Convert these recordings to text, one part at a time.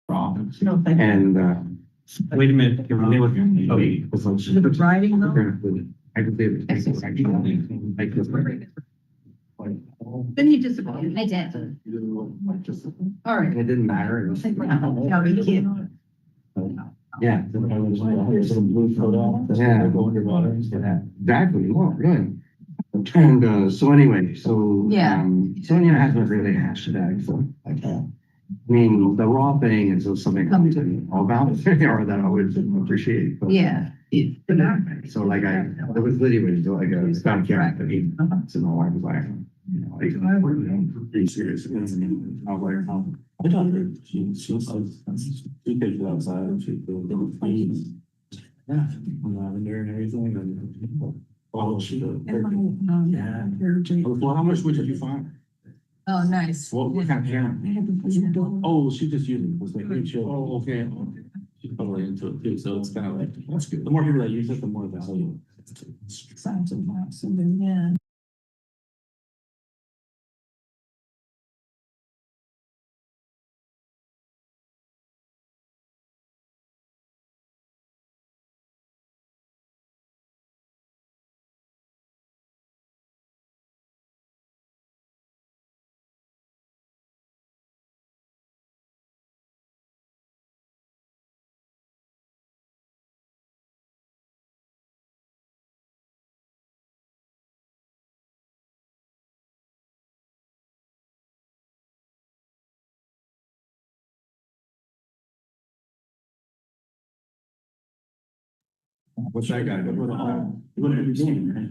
And wait a minute. The writing though? I could say Then you disappointed. I did. All right. it didn't matter. It was, Yeah, we can't. yeah. Blue photo. Yeah. Go underwater. Yeah, exactly. Well, really. And so anyway, Yeah. Sonia hasn't really hashed it out. So I mean, the raw thing is just something I'm to know about or that I would appreciate. But, Yeah. So like there was literally like a Scott Carrot that he, so my wife was like, you know, like, pretty serious. And I was like, oh, I told her she takes it outside and she goes yeah, on lavender and everything and oh she goes. yeah. Well, how much wood did you find? Oh, nice. What kind of camera? Oh, she just used it. Was like, Oh, okay. she's totally into it too. So it's kind of like, that's good. The more people that use it, the more value. Sounds of maps and then, yeah. What's that guy? You go to every game, right?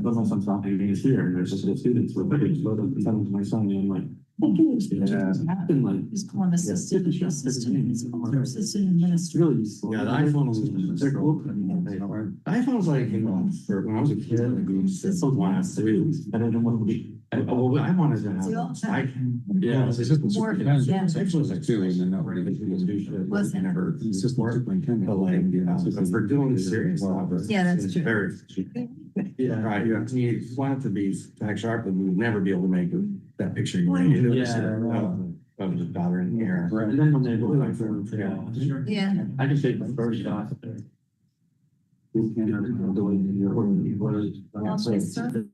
But my son's not even here, and there's just the students with me, so the son of my son, and I'm like, it's been like. He's calling assistant, Yeah, assistant, he's calling yeah. assistant It's administrator. really. Yeah, the iPhone was, they're cool. The iPhone's like, you know, for when I was a kid, like, it's so last three. I don't know what would be. Well, I wanted to See, all have, that- I, Yeah. it's just. More- yeah. Actually, like, too, and then that really do shit. Was it? Never, it's just more, but like, but for doing serious stuff. Yeah, that's it's true. Very. Yeah. Right, you want it to be tack sharp, and you'd never be able to make that picture. You made. Of the daughter in the air. And then when they go like, yeah. Yeah. I can take the first shot. Well, my son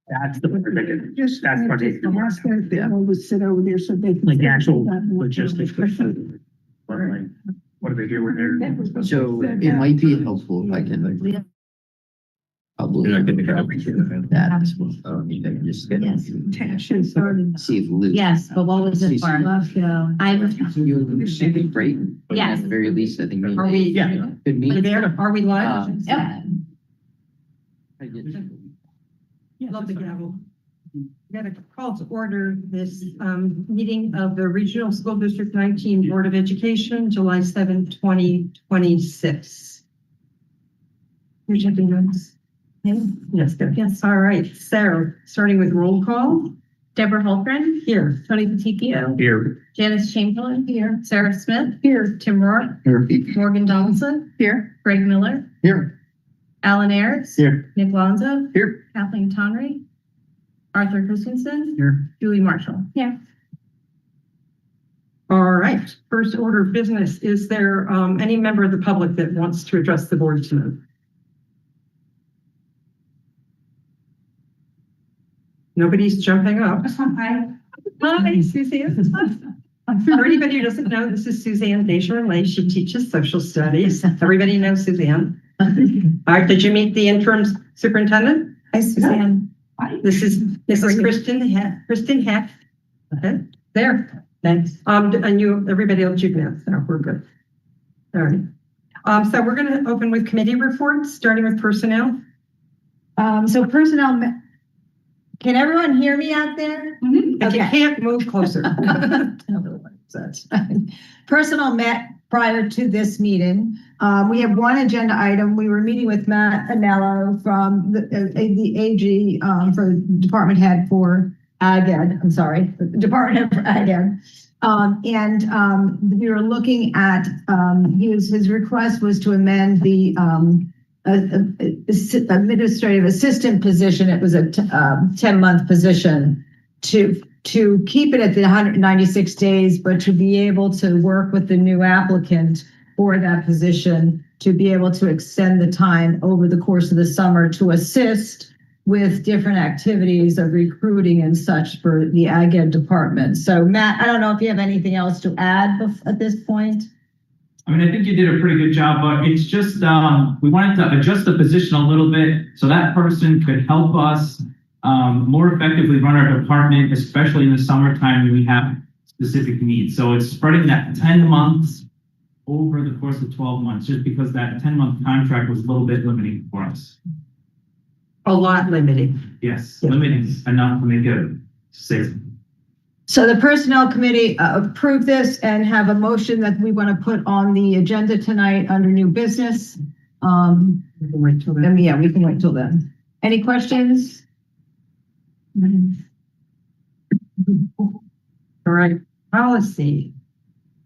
That's the part that gets, Just that's the part that gets ask them if they always sit over there so they can. like the actual logistics. What do they do with their? So it might be helpful if I can. Probably. You're not getting the That as well. You can just get. Yes. Should started. See if Luke. Yes, but what was it for? You should be great. But Yes. At the very least, I think. Are we- Yeah. Could Are meet. we there? Are we live? Yep. I get- Love the gavel. We got to call to order this meeting of the Regional School District 19 Board of Education, July 7, 2026. You're checking notes? Yes, good. Yes, all right. Sarah, starting with roll call. Deborah Holgren, Here. Tony Paticchio, Here. Janice Chamberlain here, Sarah Smith here, Tim Rourke, Here. Morgan Donaldson here, Greg Miller, Here. Alan Ayers, Here. Nick Lonzo, Here. Kathleen Tonry, Arthur Christensen, Here. Julie Marshall. Yeah. All right. First order of business. Is there any member of the public that wants to address the board tonight? Nobody's jumping up. Hi. Hi, Suzanne. For anybody who doesn't know, this is Suzanne Desjardins. She teaches social studies. Everybody knows Suzanne. All right, did you meet the interim superintendent? Hi, Suzanne. This is Kristen Heck. Okay, there. Thanks. And you, everybody else you've met, so we're good. All right. So we're going to open with committee reports, starting with personnel. So personnel, can everyone hear me out there? If you can't, move closer. Personnel met prior to this meeting. We have one agenda item. We were meeting with Matt Anello from the AG for Department Head for Ag Ed. I'm sorry, Department Head for Ag Ed. And we were looking at his request was to amend the administrative assistant position. It was a 10-month position to keep it at the 196 days, but to be able to work with the new applicant for that position, to be able to extend the time over the course of the summer to assist with different activities of recruiting and such for the Ag Ed department. So Matt, I don't know if you have anything else to add at this point. I mean, I think you did a pretty good job, but it's just, we wanted to adjust the position a little bit so that person could help us more effectively run our department, especially in the summertime when we have specific needs. So it's spreading that 10 months over the course of 12 months, just because that 10-month contract was a little bit limiting for us. A lot limiting. Yes, Yeah. limiting enough to make it safe. So the personnel committee approved this and have a motion that we want to put on the agenda tonight under new business. We can wait till then. Yeah, we can wait till then. Any questions? All right, policy.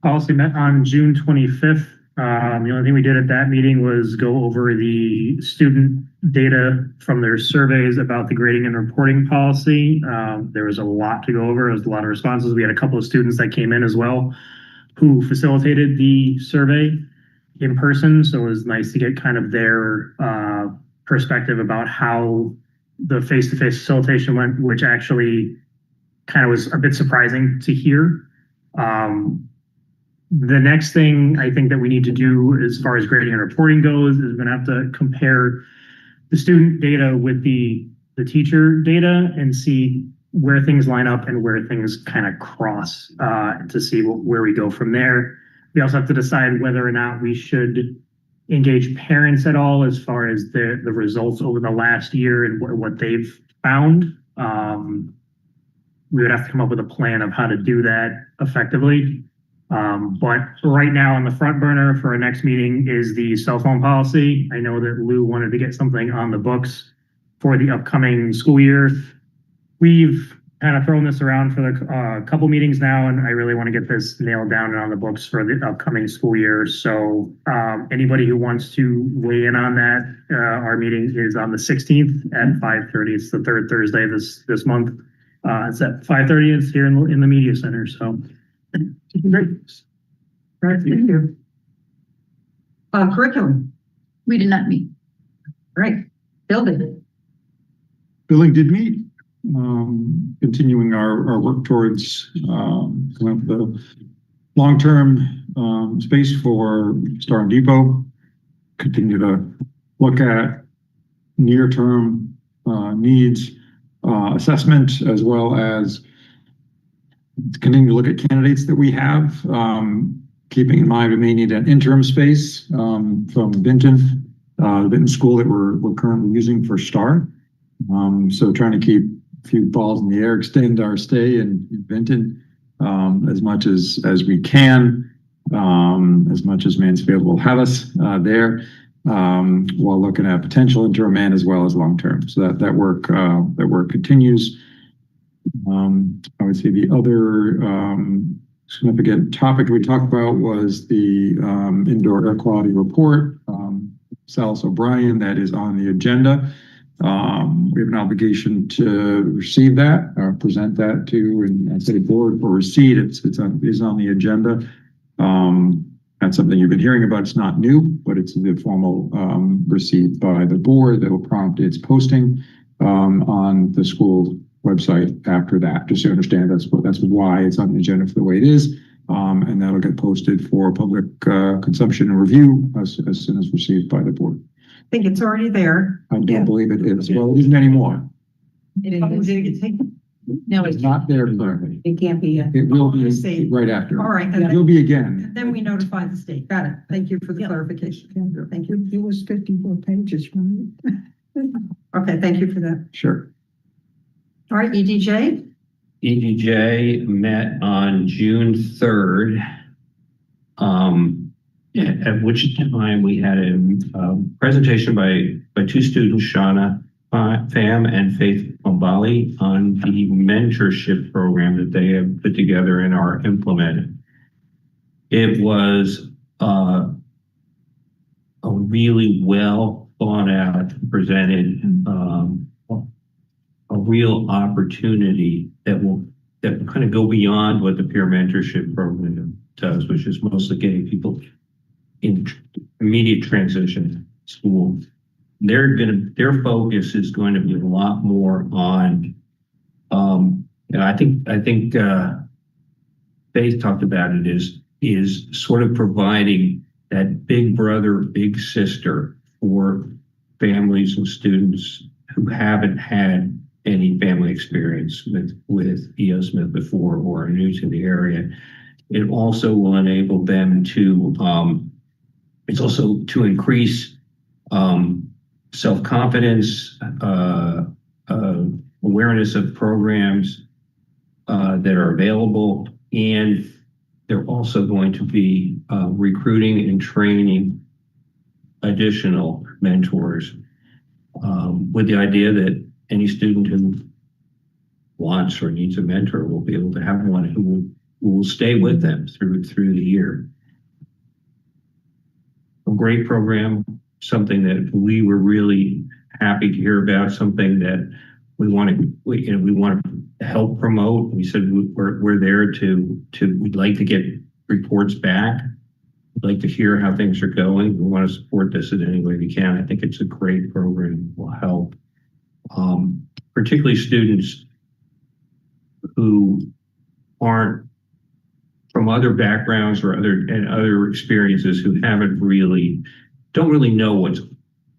Policy met on June 25th. The only thing we did at that meeting was go over the student data from their surveys about the grading and reporting policy. There was a lot to go over. There was a lot of responses. We had a couple of students that came in as well who facilitated the survey in person. So it was nice to get kind of their perspective about how the face-to-face facilitation went, which actually kind of was a bit surprising to hear. The next thing I think that we need to do as far as grading and reporting goes is we're going to have to compare the student data with the teacher data and see where things line up and where things kind of cross to see where we go from there. We also have to decide whether or not we should engage parents at all as far as the results over the last year and what they've found. We would have to come up with a plan of how to do that effectively. But right now on the front burner for our next meeting is the cell phone policy. I know that Lou wanted to get something on the books for the upcoming school year. We've kind of thrown this around for a couple meetings now, and I really want to get this nailed down and on the books for the upcoming school year. So anybody who wants to weigh in on that, our meeting is on the 16th at 5:30. It's the third Thursday this month. It's at 5:30. It's here in the media center. So. Great. Right, thank you. Curriculum. We did not meet. Right. Building. Building did meet. continuing our work towards, coming up with a long-term, space for Star and Depot. Continue to look at near-term, needs, assessment, as well as continue to look at candidates that we have, keeping in mind we may need an interim space, from Vinton, the Vinton school that we're currently using for Star. So trying to keep a few balls in the air, extend our stay in Vinton, as much as we can, as much as Mansfield will have us, there, while looking at potential interim and as well as long-term. So that work continues. I would say the other, significant topic we talked about was the, indoor air quality report, Salis O'Brien, that is on the agenda. We have an obligation to receive that, present that to and city board for receipt. It's on the agenda. That's something you've been hearing about. It's not new, but it's the formal receipt by the board that will prompt its posting on the school website after that. Just so you understand, that's why it's on the agenda for the way it is. And that'll get posted for public consumption and review as soon as received by the board. I think it's already there. I don't believe it is. Well, it isn't anymore. It Oh, is. did it get taken? No, It's not there currently. it can't be. It will be State. right after. All right, and It will then, be again. then we notify the state. Got it. Thank you for the clarification. Thank you. It was 54 pages, right? Okay, thank you for that. Sure. All right, EDJ? EDJ met on June 3rd, at which time we had a presentation by two students, Shauna Pham and Faith Bombali, on the mentorship program that they have put together and are implementing. It was a really well thought out, presented, a real opportunity that will kind of go beyond what the peer mentorship program does, which is mostly getting people in immediate transition school. Their focus is going to be a lot more on, and I think Faith talked about it, is sort of providing that big brother, big sister for families and students who haven't had any family experience with E.O. Smith before or are new to the area. It also will enable them to, it's also to increase self-confidence, awareness of programs that are available, and they're also going to be recruiting and training additional mentors, with the idea that any student who wants or needs a mentor will be able to have one who will stay with them through the year. A great program, something that we were really happy to hear about, something that we want to help promote. We said we're there we'd like to get reports back. We'd like to hear how things are going. We want to support this in any way we can. I think it's a great program. It will help, particularly students who aren't from other backgrounds or other experiences, who don't really know what's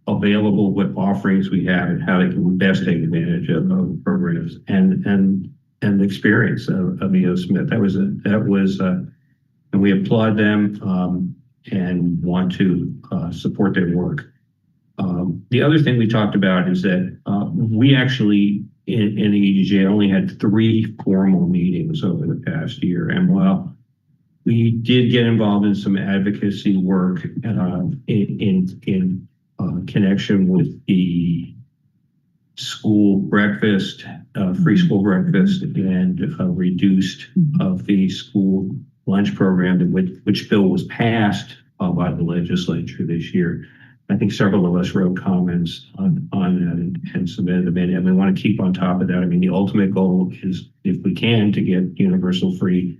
available, what offerings we have, and how they can best take advantage of programs and the experience of E.O. Smith. That was and we applaud them and want to support their work. The other thing we talked about is that we actually in the EDJ only had 3 formal meetings over the past year, and while we did get involved in some advocacy work in connection with the school breakfast, free school breakfast, and reduced fee school lunch program, which bill was passed by the legislature this year. I think several of us wrote comments on that and submitted them in, and we want to keep on top of that. I mean, the ultimate goal is, if we can, to get universal free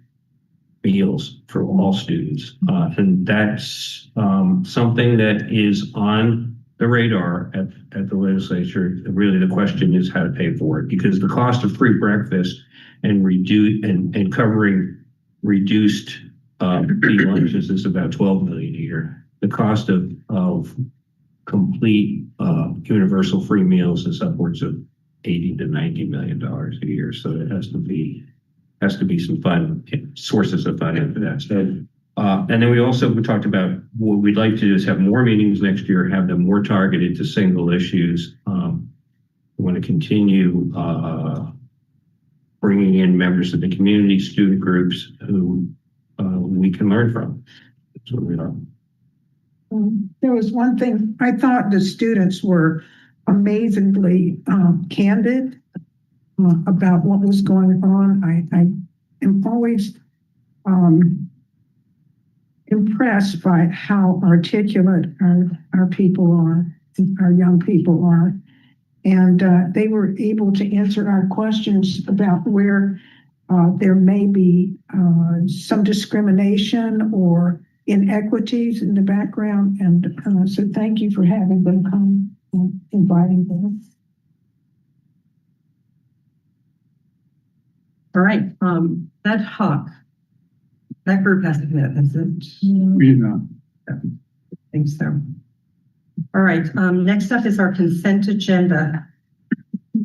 meals for all students. And that's something that is on the radar at the legislature. Really, the question is how to pay for it, because the cost of free breakfast and covering reduced free lunches is about 12 million a year. The cost of complete universal free meals is upwards of $80 to $90 million a year. So it has to be some sources of funding for that. And then we talked about what we'd like to do is have more meetings next year, have them more targeted to single issues. We want to continue bringing in members of the community, student groups who we can learn from. That's what we are. There was one thing, I thought the students were amazingly candid about what was going on. I am always impressed by how articulate our people are, our young people are. And they were able to answer our questions about where there may be some discrimination or inequities in the background. And so thank you for having them come and inviting them. All right, that Hawk, that group hasn't met, has it? We did not. I think so. All right, next up is our consent agenda.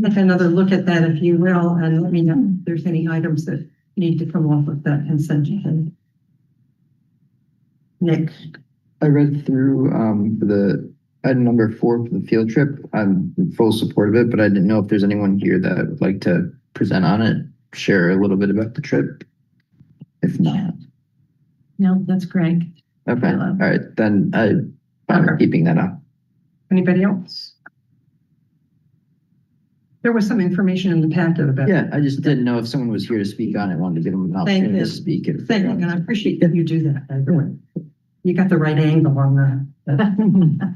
Take another look at that, if you will, and let me know if there's any items that need to come off of that consent agenda. Nick? I read through the item number 4 for the field trip. I'm in full support of it, but I didn't know if there's anyone here that would like to present on it, share a little bit about the trip. If not. No, that's Greg. Okay, all right, then I'm keeping that up. Anybody else? There was some information in the packet about. Yeah, I just didn't know if someone was here to speak on it, wanted to give them an opportunity to speak. Thank you, and I appreciate that you do that, by the way. You got the right angle on that.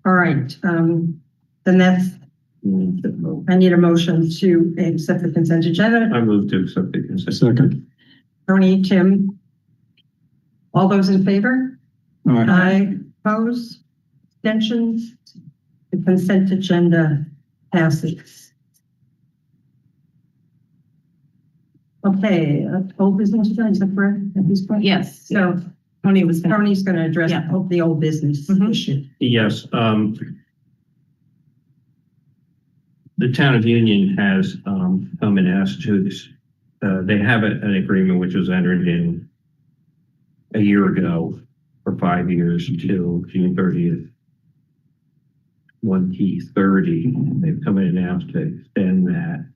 All right, then that's, I need a motion to accept the consent agenda. I move to accept the consent. Second. Tony, Tim, all those in favor? All right. Aye. Opposed? Abstentions? The consent agenda passes. Okay, old business, is that correct at this point? Yes. So Tony was gonna. Tony's going to address Yeah. the old business issue. Yes, the town of Union has come and asked to, they have an agreement which was entered in a year ago for 5 years until June 30th. 2030. They've come in and asked to extend that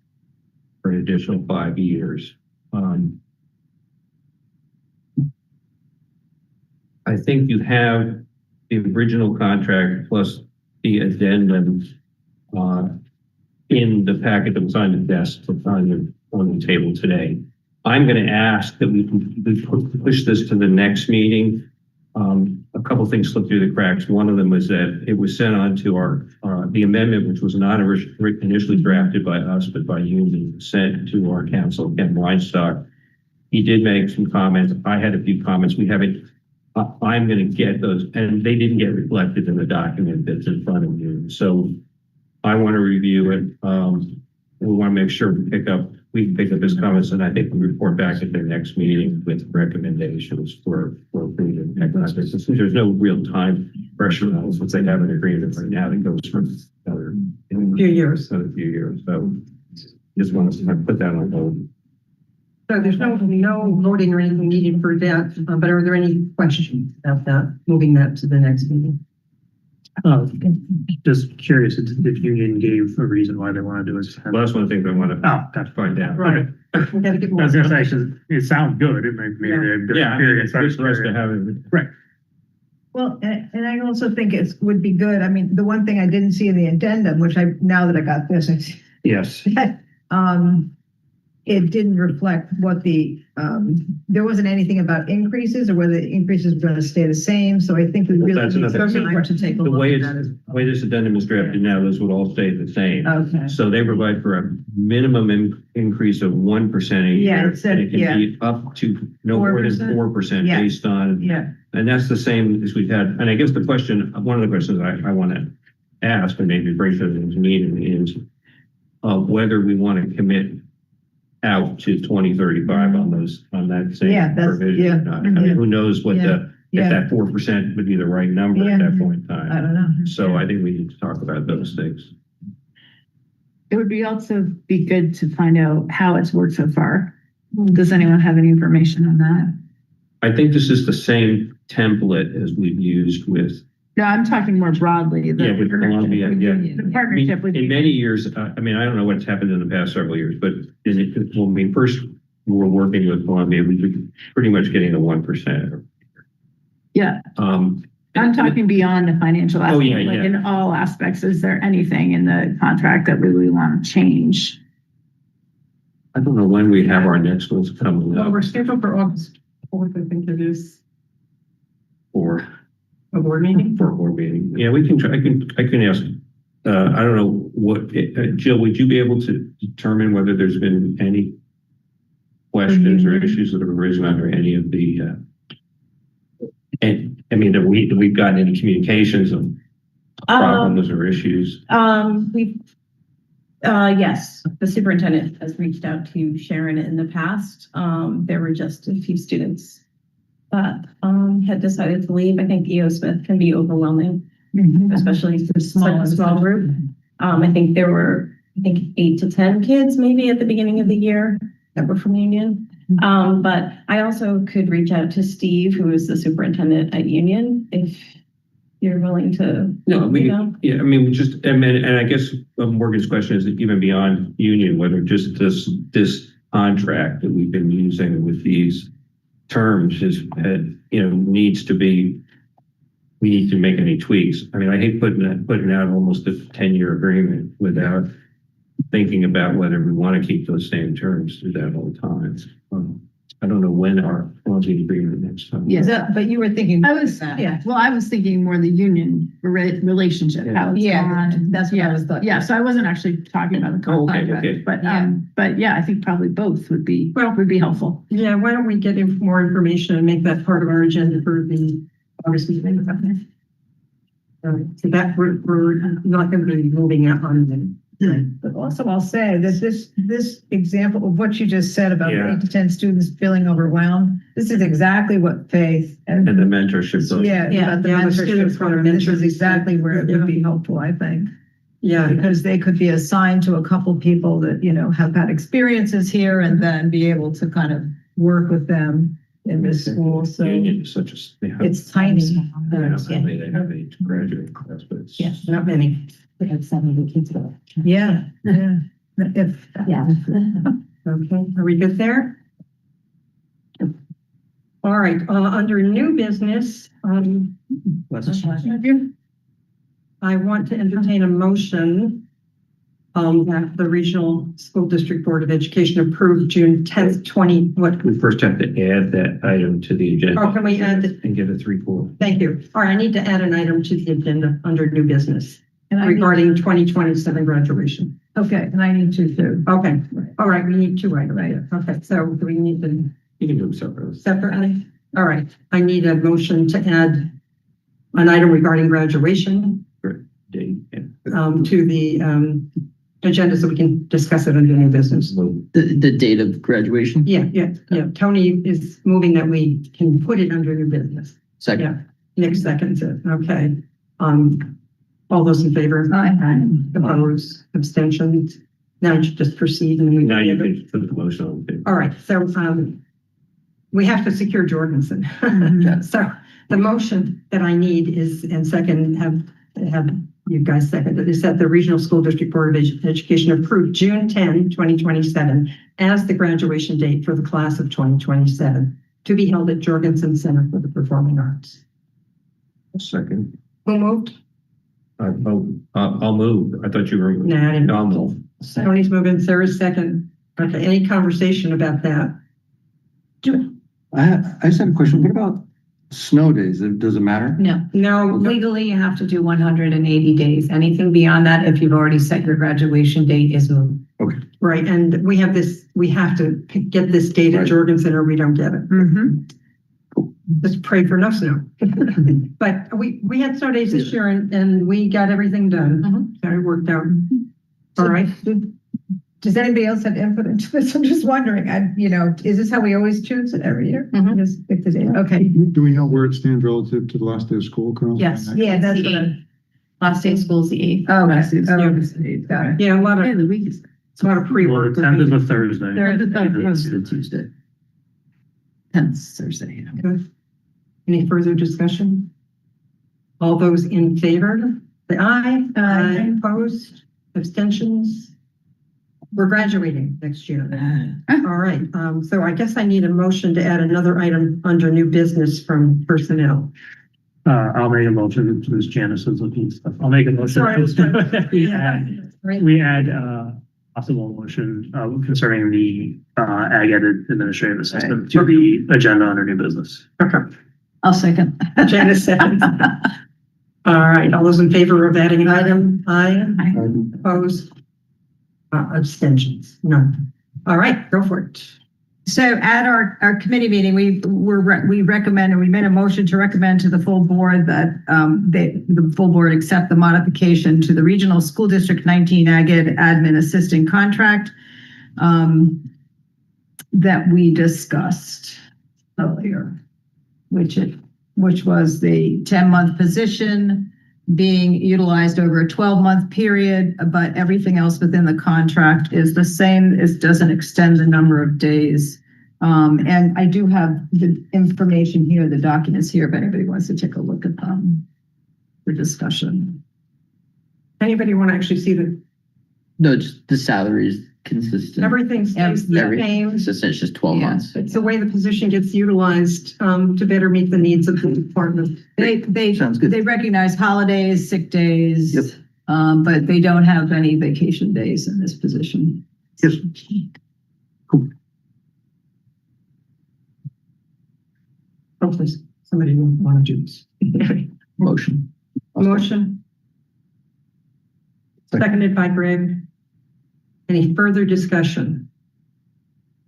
for an additional 5 years. I think you have the original contract plus the addendum in the packet that was on the desk on the table today. I'm going to ask that we push this to the next meeting. A couple things slipped through the cracks. One of them was that it was sent on to our the amendment, which was not initially drafted by us, but by Union, sent to our counsel, Ken Weinstock. He did make some comments. I had a few comments. We haven't. I'm going to get those, and they didn't get reflected in the document that's in front of you. So I want to review it. We want to make sure we can pick up his comments, and I think we report back at their next meeting with recommendations for freedom. Since there's no real time pressure on us, since they have an agreement right now that goes for another Few years. So just want to put that on hold. So there's no voting or anything needed for that, but are there any questions about that, moving that to the next meeting? Just curious if Union gave a reason why they want to do it. Well, that's one of the things I want to find out. Right. We gotta get I more. was gonna say, 'cause it sounds good. It maybe they're different Yeah, periods. it's good for us to have it. Right. Well, and I also think it would be good. I mean, the one thing I didn't see in the addendum, which now that I got this, I see Yes. it didn't reflect what there wasn't anything about increases or whether the increases were going to stay the same. So I think we really That's need some another- time to take a The look way at it's, that. the way this addendum is drafted now, those would all stay the same. Okay. So they provide for a minimum increase of 1% a Yeah, year. it said- And it can be up to no more than 4%? 4% Yeah. based on, Yeah. and that's the same as we've had. And I guess the question, one of the questions I want to ask, and maybe bring to the meeting is whether we want to commit out to 2035 on those, on that same Yeah, that's- provision. yeah. or not. I mean, who knows what if Yeah. that 4% would be the right number Yeah. at that point in I time. don't know. So I think we need to talk about those things. It would be also be good to find out how it's worked so far. Does anyone have any information on that? I think this is the same template as we've used with, No, I'm talking more broadly. The yeah, with Columbia, yeah. The partnership with. In many years, I mean, I don't know what's happened in the past several years, but when we first were working with Columbia, we were pretty much getting the 1%. Yeah, Um, I'm talking beyond the financial Oh, aspect, yeah, like yeah. in all aspects. Is there anything in the contract that we really want to change? I don't know when we have our next ones coming Well, up we're scheduled for August 4th, I think it is, for a board meeting. a board meeting. Yeah, we can try, I can ask, I don't know what, Jill, would you be able to determine whether there's been any questions or issues that have arisen under any of the, and I mean, that we've gotten any communications of problems or issues? Yes, the superintendent has reached out to Sharon in the past. There were just a few students that had decided to leave. I think EO Smith can be overwhelming, especially for such a small group. I think there were, 8 to 10 kids maybe at the beginning of the year that were from Union. But I also could reach out to Steve, who is the superintendent at Union, if you're willing to. No, you know? yeah, I mean, just, and I guess Morgan's question is even beyond union, whether just this contract that we've been using with these terms is, needs to be, we need to make any tweaks. I mean, I hate putting out almost a 10-year agreement without thinking about whether we want to keep those same terms through that whole time. I don't know when our closing agreement next time. Yeah. But you were thinking. I was thinking more the union relationship, how it's gone. That's what I was thought. Yeah, so I wasn't actually talking about the Okay, contract, okay. but yeah, I think probably both would be helpful. Yeah, why don't we get more information and make that part of our agenda for the August meeting? So that we're not going to be moving out on them. But also I'll say that this example of what you just said about Yeah. 8 to 10 students feeling overwhelmed, this is exactly what Faith And the mentorship. goes. yeah, about the Yeah, the students mentorship want program. This mentors. is exactly where it would be helpful, I think. Yeah, Because they could be assigned to a couple people that, have had experiences here and then be able to kind of work with them in this school. So Union is such a. they have- it's tiny. I don't know how many they have a graduate class, but it's. Yes. not many. We have 70 kids go. Yeah, yeah. If, Yeah. Okay, are we good there? All right, under new business, I want to entertain a motion that the Regional School District Board of Education approved June 10th, We first have to add that item to the agenda. Oh, can we add it? And give a 3-4. Thank you. All right, I need to add an item to the agenda under new business and I regarding 2027 graduation. okay, and I need to too. Okay, all right, we need 2 items. Right. Okay, so do we need to You can do them separately. separately? All right, I need a motion to add an item regarding graduation Date, yeah. to the agenda so we can discuss it under new business. The date of graduation, Yeah. Tony is moving that we can put it under new business. second. Nick seconds it. Okay. All those in favor? Aye. Opposed, abstentions? Now you just proceed and we. Now you can put the motion on the table. All right, so we have to secure Jorgensen. So the motion that I need is, and second, have you guys seconded, is that the Regional School District Board of Education approved June 10, 2027 as the graduation date for the class of 2027 to be held at Jorgensen Center for the Performing Arts. Second. Who moved? I'll move. I thought you were. No, I didn't. No, I'll move. Tony's moving, Sarah's second. Okay, any conversation about that? I just have a question. What about snow days? Does it matter? No, No, legally you have to do 180 days. Anything beyond that, if you've already set your graduation date, is moved. right, and we have to get this date at Right. Jorgensen or we don't get it. Mm-hmm. Just pray for no snow. But we had snow days this year and we got everything done. So it worked out. All right. Does anybody else have input into this? I'm just wondering, is this how we always choose it every year? Mhm. Just pick the date. Okay. Do we know where it stands relative to the last day of school currently? Yes. Yeah, that's The what eighth. Last day of school is the 8th. Oh, I see. Yeah. Got it. Yeah, a lot Yeah, of, the week is. it's a lot of Well, pre-work. the 10th is a Thursday. It's the Tuesday. 10th Thursday. Any further discussion? All those in favor, say aye. Aye. Opposed, abstentions? We're graduating next year. All right, so I guess I need a motion to add another item under new business from personnel. I'll make a motion, since Janice is looking stuff. I'll make a motion. Sorry, I was trying- We add possible motion concerning the ag ed administrative assistant to the agenda under new business. Okay, I'll second. Janice seconds. All right, all those in favor of adding an item? Aye. Opposed? Abstentions? None. All right, go for it. So at our committee meeting, we recommend, and we made a motion to recommend to the full board that the full board accept the modification to the Regional School District 19 Ag Ed Admin Assistant Contract that we discussed earlier, which was the 10-month position being utilized over a 12-month period, but everything else within the contract is the same. It doesn't extend the number of days. And I do have the information here, the documents here, if anybody wants to take a look at them for discussion. Anybody want to actually see No, just the salary is consistent. everything stays the same? Consistent, it's just 12 months. It's the way the position gets utilized to better meet the needs of the department. Sounds good. They recognize holidays, sick days. Yep. But they don't have any vacation days in this position. Yes. Cool. Hopefully somebody will want to do this. Motion. Motion. Seconded by Greg. Any further discussion?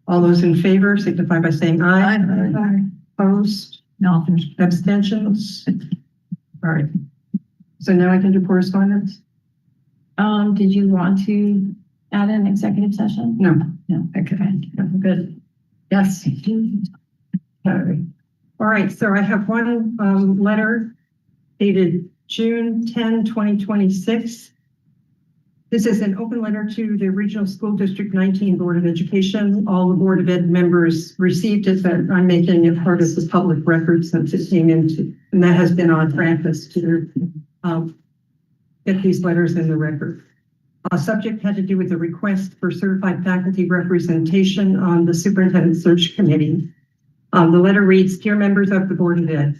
All those in favor signify by saying aye. Aye. Opposed? No. Abstentions? All right. So now I can do correspondence? Did you want to add an executive session? No. No. Okay. Good. Yes. Okay. All right, so I have one letter dated June 10, 2026. This is an open letter to the Regional School District 19 Board of Education. All the Board of Ed members received it, but I'm making it part of the public record since it came into, and that has been on practice to get these letters in the record. Subject had to do with the request for certified faculty representation on the Superintendent Search Committee. The letter reads, "Dear members of the Board of Ed,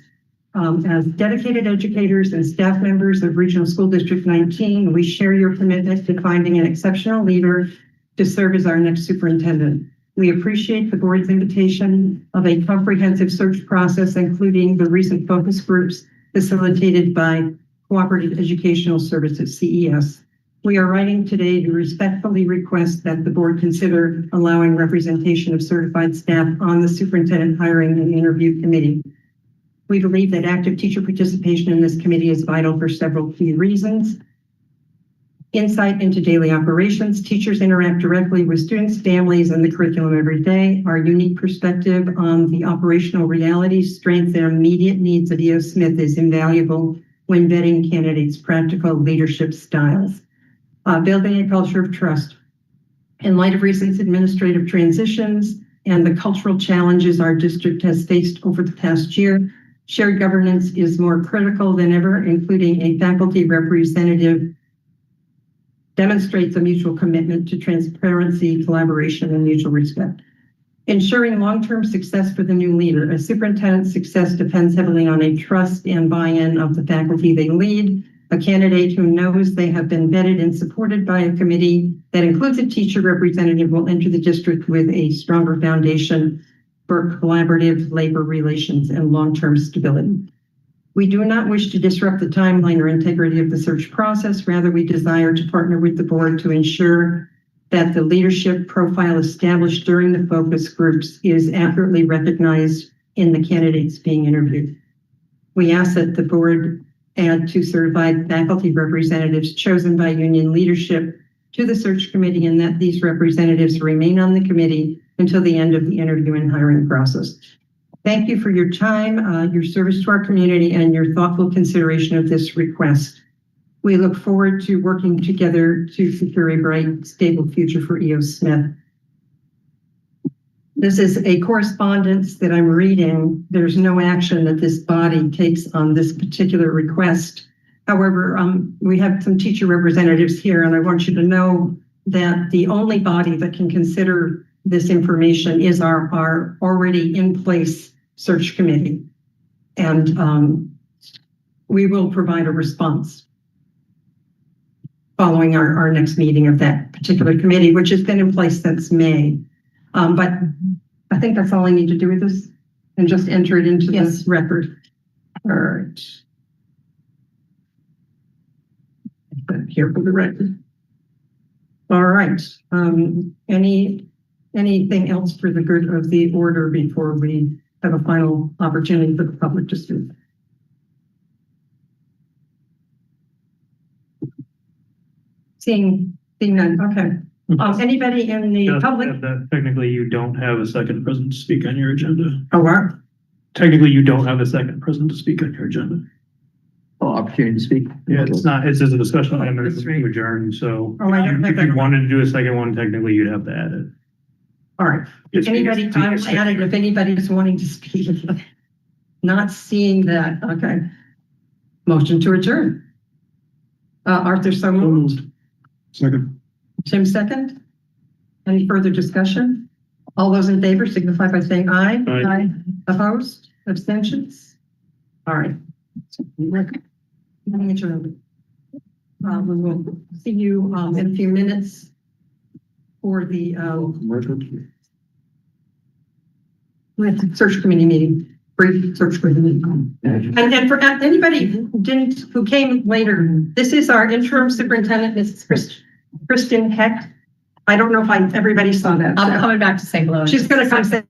as dedicated educators and staff members of Regional School District 19, we share your commitment to finding an exceptional leader to serve as our next superintendent. We appreciate the board's invitation of a comprehensive search process, including the recent focus groups facilitated by Cooperative Educational Services, CES. We are writing today to respectfully request that the board consider allowing representation of certified staff on the superintendent hiring and interview committee. We believe that active teacher participation in this committee is vital for several key reasons. Insight into daily operations. Teachers interact directly with students, families, and the curriculum every day. Our unique perspective on the operational realities, strengths, and immediate needs of E.O. Smith is invaluable when vetting candidates' practical leadership styles. Building a culture of trust. In light of recent administrative transitions and the cultural challenges our district has faced over the past year, shared governance is more critical than ever, including a faculty representative demonstrates a mutual commitment to transparency, collaboration, and mutual respect. Ensuring long-term success for the new leader. A superintendent's success depends heavily on a trust and buy-in of the faculty they lead. A candidate who knows they have been vetted and supported by a committee that includes a teacher representative will enter the district with a stronger foundation for collaborative labor relations and long-term stability. We do not wish to disrupt the timeline or integrity of the search process. Rather, we desire to partner with the board to ensure that the leadership profile established during the focus groups is accurately recognized in the candidates being interviewed. We ask that the board add 2 certified faculty representatives chosen by union leadership to the search committee, and that these representatives remain on the committee until the end of the interview and hiring process. Thank you for your time, your service to our community, and your thoughtful consideration of this request. We look forward to working together to secure a bright, stable future for E.O. Smith. This is a correspondence that I'm reading. There's no action that this body takes on this particular request. However, we have some teacher representatives here, and I want you to know that the only body that can consider this information is our already in place search committee. And we will provide a response following our next meeting of that particular committee, which has been in place since May. But I think that's all I need to do with this, and just enter it into this record. All right. Here for the record. All right. Anything else for the good of the order before we have a final opportunity for the public to speak? Seeing none. Okay. Anybody in the public? Technically, you don't have a second person to speak on your agenda. Oh, what? Technically, you don't have a second person to speak on your agenda. Oh, opportunity to speak. Yeah, it's not, it's just a discussion item that's adjourned, so. Oh, I don't have If you that. wanted to do a second one, technically, you'd have to add it. All right. Anybody, I will add it if anybody's wanting to speak. Not seeing that. Okay. Motion to adjourn. Arthur, so moved. Second. Tim, second. Any further discussion? All those in favor signify by saying aye. Aye. Opposed? Abstentions? All right. Meeting adjourned. We will see you in a few minutes for the with search committee meeting, brief search committee meeting. And for anybody who came later, this is our interim superintendent, Mrs. Kristen Hecht. I don't know if everybody saw that. I'm coming back to say hello. She's going to come say